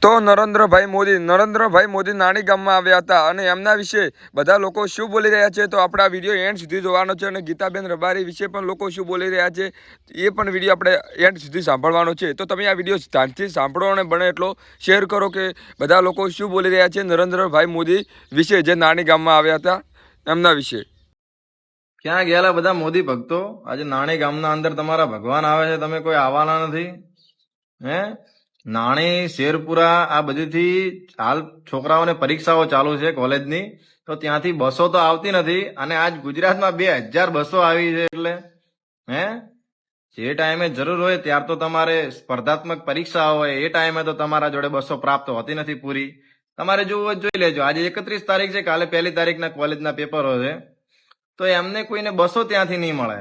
તો નરેન્દ્રભાઈ મોદી નાની ગામમાં આવ્યા હતા અને એમના વિશે બધા લોકો શું બોલી રહ્યા છે તો આપણે આ વિડીયો એન્ડ સુધી જોવાનો છે અને ગીતાબેન રબારી વિશે પણ લોકો શું બોલી રહ્યા છે એ પણ વિડીયો આપણે એન્ડ સુધી સાંભળવાનો છે. તો તમે આ વિડીયો ધ્યાનથી સાંભળો અને બને એટલો શેર કરો કે બધા લોકો શું બોલી રહ્યા છે નરેન્દ્રભાઈ મોદી વિશે જે નાની ગામમાં આવ્યા હતા એમના વિશે. ક્યાં ગયેલા બધા મોદી ભક્તો? આજે નાની ગામના અંદર તમારા ભગવાન આવે છે, તમે કોઈ આવવાના નથી. હે નાણી, શેરપુરા આ બધીથી હાલ છોકરાઓને પરીક્ષાઓ ચાલુ છે કોલેજની, તો ત્યાંથી બસો તો આવતી નથી અને આજ ગુજરાતમાં 2000 બસો આવી છે. એટલે જે ટાઈમે જરૂર હોય ત્યાર તો તમારે સ્પર્ધાત્મક પરીક્ષા હોય એ ટાઈમે તો તમારા જોડે બસો પ્રાપ્ત હોતી નથી પૂરી. તમારે જોવું હોય જોઈ લેજો. આજે 31 તારીખ છે, કાલે 1 તારીખના કોલેજના પેપરો છે, તો એમને કોઈને બસો ત્યાંથી નહીં મળે.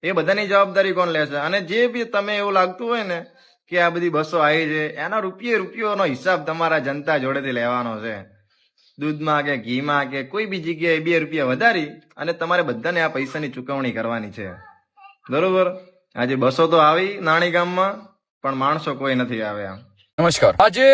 એ બધાની જવાબદારી કોણ લેશે? અને જે બી તમે એવું લાગતું હોય ને કે આ બધી બસો આવી છે, એના રૂપિયોનો હિસાબ તમારા જનતા જોડેથી લેવાનો છે. દૂધમાં કે ઘીમાં કે કોઈ બી જગ્યાએ 2 રૂપિયા વધારી અને તમારે બધાને આ પૈસાની ચુકવણી કરવાની છે. બરોબર? આજે બસો તો આવી નાની ગામમાં, પણ માણસો કોઈ નથી આવ્યા. નમસ્કાર. આજે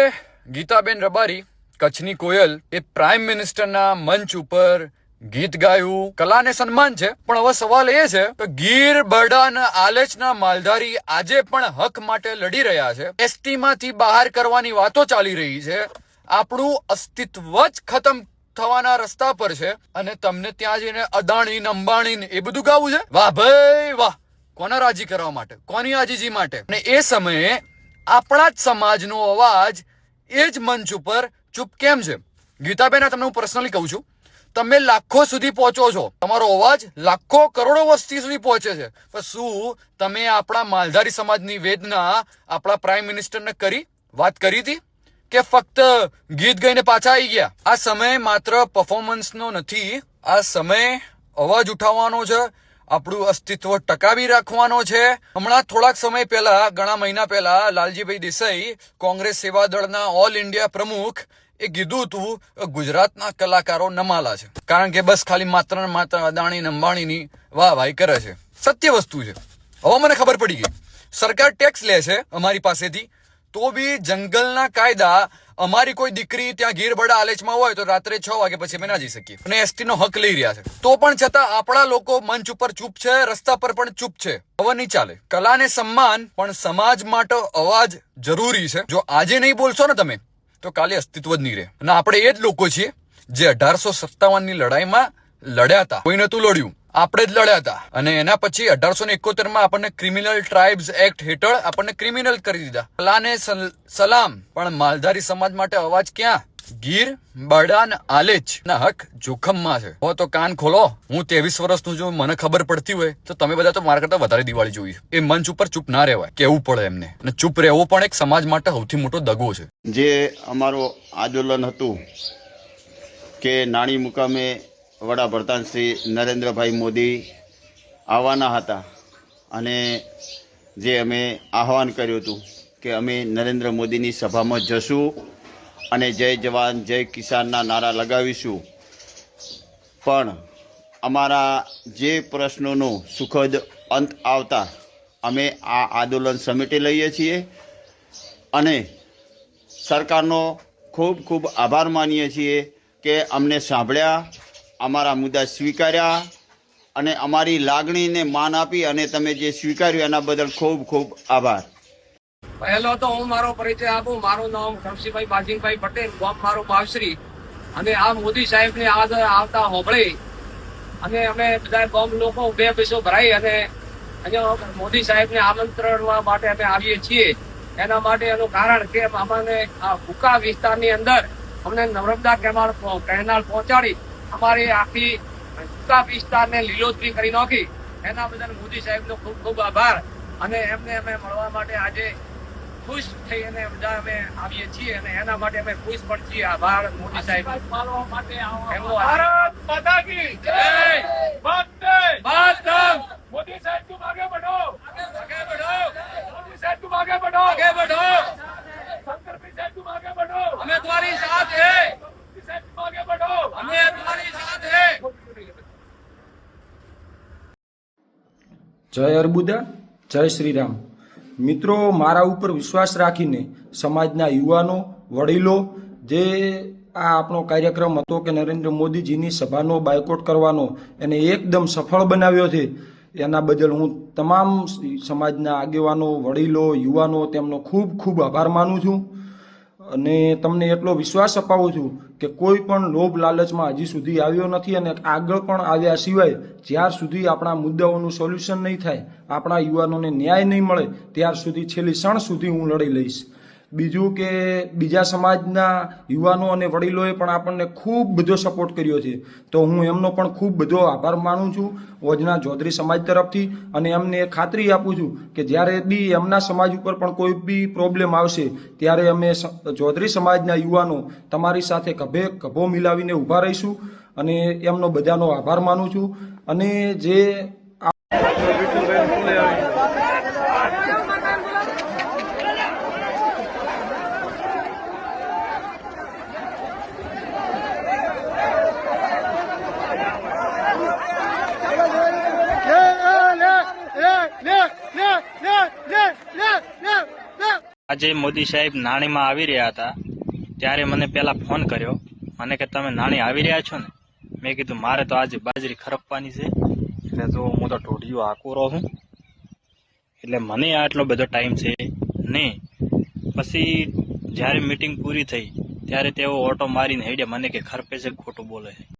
ગીતાબેન રબારી, કચ્છની કોયલ, એ પ્રાઇમ મિનિસ્ટરના મંચ ઉપર ગીત ગાયું. કલાને સન્માન છે, પણ હવે સવાલ એ છે કે ગીર, બરડા અને આલેચના માલધારી આજે પણ હક માટે લડી રહ્યા છે. એસટી માંથી બહાર કરવાની વાતો ચાલી રહી છે. આપણું અસ્તિત્વ જ ખતમ થવાના રસ્તા પર છે અને તમને ત્યાં જઈને અદાણી, અંબાણી એ બધું ગાવું છે? વાહ ભાઈ વાહ! કોને રાજી કરવા માટે? કોની આજીજી માટે? અને એ સમયે આપણા જ સમાજનો અવાજ એ જ મંચ ઉપર ચૂપ કેમ છે? ગીતાબેન, તમને હું પર્સનલી કહું છું, તમે લાખો સુધી પહોંચો છો, તમારો અવાજ લાખો કરોડો વસ્તી સુધી પહોંચે છે, પણ શું તમે આપણા માલધારી સમાજની વેદના આપણા પ્રાઇમ મિનિસ્ટરને વાત કરી હતી કે ફક્ત ગીત ગાઈને પાછા આવી ગયા? આ સમય માત્ર પરફોર્મન્સનો નથી, આ સમય અવાજ ઉઠાવવાનો છે, આપણું અસ્તિત્વ ટકાવી રાખવાનો છે. હમણાં થોડાક સમય પહેલા, ઘણા મહિના પહેલા, લાલજીભાઈ દેસાઈ, કોંગ્રેસ સેવા દળના ઓલ ઇન્ડિયા પ્રમુખ, એ કીધું હતું ગુજરાતના કલાકારો નમાલા છે, કારણ કે બસ ખાલી માત્ર ને માત્ર અદાણી અંબાણીની વાહવાહી કરે છે. સત્ય વસ્તુ છે. હવે મને ખબર પડી ગઈ, સરકાર ટેક્સ લે છે અમારી પાસેથી, તો બી જંગલના કાયદા, અમારી કોઈ દીકરી ત્યાં ગીર, બરડા, આલેચમાં હોય તો રાત્રે 6 વાગે પછી અમે ના જઈ શકીએ અને એસટી નો હક લઈ રહ્યા છે. તો પણ છતાં આપણા લોકો મંચ ઉપર ચૂપ છે, રસ્તા પર પણ ચૂપ છે. હવે નહીં ચાલે. કલાને સન્માન, પણ સમાજ માટે અવાજ જરૂરી છે. જો આજે નહીં બોલશો ને તમે, તો કાલે અસ્તિત્વ જ નહીં રહે. અને આપણે એ જ લોકો છીએ જે 1857 ની લડાઈમાં લડ્યા હતા. કોઈ નતું લડ્યું, આપણે જ લડ્યા હતા. અને એના પછી 1871 માં આપણને ક્રિમિનલ ટ્રાઇબ્સ એક્ટ હેઠળ આપણને ક્રિમિનલ કરી દીધા. કલાને સલામ, પણ માલધારી સમાજ માટે અવાજ ક્યાં? ગીર, બરડા અને આલેચ ના હક જોખમમાં છે. હો તો કાન ખોલો. હું 23 વર્ષનું, જો મને ખબર પડતી હોય તો તમે બધા તો મારા કરતા વધારે દિવાળી જોઈ. એ મંચ ઉપર ચૂપ ના રહેવાય, કેવું પડે એમને. અને ચૂપ રહેવું પણ એક સમાજ માટે સૌથી મોટો દગો છે. જે અમારો આંદોલન હતું કે નાની મુકામે વડાપ્રધાન શ્રી નરેન્દ્રભાઈ મોદી આવવાના હતા અને જે અમે આહવાન કર્યું હતું કે અમે નરેન્દ્ર મોદીની સભામાં જશું અને જય જવાન જય કિસાનના નારા લગાવીશું, પણ અમારા જે પ્રશ્નોનો સુખદ અંત આવતા અમે આ આંદોલન સમેટી લઈએ છીએ અને સરકારનો ખૂબ ખૂબ આભાર માનીએ છીએ કે અમને સાંભળ્યા, અમારા મુદ્દા સ્વીકાર્યા અને અમારી લાગણીને માન આપી અને તમે જે સ્વીકાર્યું એના બદલ ખૂબ ખૂબ આભાર. પહેલો તો હું મારો પરિચય આપું. મારું નામ શમશીભાઈ બાજીભાઈ પટેલ, ગામ મારું બાવશ્રી. અને આ મોદી સાહેબને આવતા હોબળી અને અમે બધા ગામ લોકો 2 પૈસો ભરાઈ અને અહીંયા મોદી સાહેબને આમંત્રણ માટે અમે આવીએ છીએ. એના માટે એનું કારણ કે અમને આ ભૂકા વિસ્તારની અંદર અમને નર્મદા કેનાલ પહોંચાડી અમારી આખી ભૂકા વિસ્તારને લીલોતરી કરી નાખી. એના બદલ મોદી સાહેબનો ખૂબ ખૂબ આભાર. અને એમને અમે મળવા માટે આજે ખુશ થઈ અને બધા અમે આવીએ છીએ અને એના માટે અમે ખુશ પણ છીએ. આભાર મોદી સાહેબ. ભારત માતા કી જય. મોદી સાહેબ તુમ આગે બઢો, આગે બઢો. મોદી સાહેબ તુમ આગે બઢો, આગે બઢો. શંકરભાઈ સાહેબ તુમ આગે બઢો, અમે તમારી સાથ હે. મોદી સાહેબ તુમ આગે બઢો, અમે તમારી સાથ હે. જય અર્બુદા, જય શ્રી રામ. મિત્રો, મારા ઉપર વિશ્વાસ રાખીને સમાજના યુવાનો, વડીલો, જે આ આપણો કાર્યક્રમ હતો કે નરેન્દ્ર મોદીજીની સભાનો બાયકોટ કરવાનો એને એકદમ સફળ બનાવ્યો છે, એના બદલ હું તમામ સમાજના આગેવાનો, વડીલો, યુવાનો તેમનો ખૂબ ખૂબ આભાર માનું છું. અને તમને એટલો વિશ્વાસ અપાવું છું કે કોઈ પણ લોભ લાલચમાં હજી સુધી આવ્યો નથી અને આગળ પણ આવ્યા સિવાય જ્યાર સુધી આપણા મુદ્દાઓનું સોલ્યુશન નહીં થાય, આપણા યુવાનોને ન્યાય નહીં મળે ત્યાર સુધી છેલ્લી ક્ષણ સુધી હું લડી લઈશ. બીજું કે બીજા સમાજના યુવાનો અને વડીલોએ પણ આપણને ખૂબ બધો સપોર્ટ કર્યો છે, તો હું એમનો પણ ખૂબ બધો આભાર માનું છું ઓજના ચૌધરી સમાજ તરફથી. અને એમને ખાતરી આપું છું કે જ્યારે બી એમના સમાજ ઉપર પણ કોઈ બી પ્રોબ્લેમ આવશે ત્યારે અમે ચૌધરી સમાજના યુવાનો તમારી સાથે ખભે ખભો મિલાવીને ઊભા રહીશું અને એમનો બધાનો આભાર માનું છું. અને જે આજે મોદી સાહેબ નાણીમાં આવી રહ્યા હતા ત્યારે મને પેલા ફોન કર્યો, મને કે તમે નાણી આવી રહ્યા છો ને? મેં કીધું મારે તો આજે બાજરી ખરપવાની છે, એટલે તો હું તો ઢોઢિયો આકુરો છું, એટલે મને આટલો બધો ટાઈમ છે નહીં. પછી જ્યારે મીટિંગ પૂરી થઈ ત્યારે તેઓ ઓટો મારીને હેડ્યા, મને કે ખરપે છે ખોટું બોલે છે.